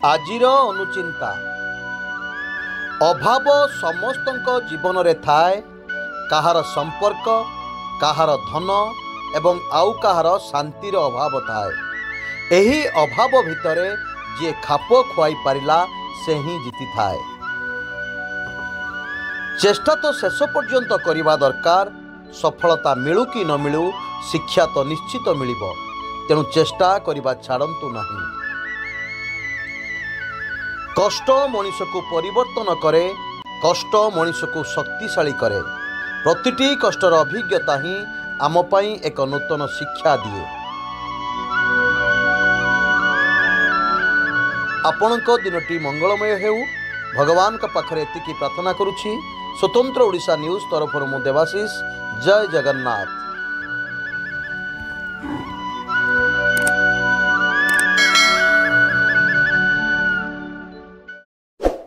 आजिर अनुचिंता अभाव समस्तक जीवन रे थाए। कहार संपर्क, कहार धन एवं आउ कहार शांतिर अभाव थाए। एही अभाव भितरे जे खाप खुआई पारिला से ही जीति थाए। चेष्टा तो शेष पर्यंत करवा दरकार। सफलता मिलू कि न मिलू शिक्षा तो निश्चित मिलिबो। तेणु चेष्टा करवा छाड़ंतु नहीं। कष्ट मनीष को परिवर्तन करे, कष्ट मनीष को शक्तिशाली करे। प्रतिटी कष्टर अभिज्ञता ही आम पाई एक नूतन शिक्षा दिए। आपणक दिनटी मंगलमय हेउ भगवान का पाखरे एतिकी प्रार्थना करुछि। स्वतंत्र ओडिशा न्यूज तरफ मु देवाशीष। जय जगन्नाथ।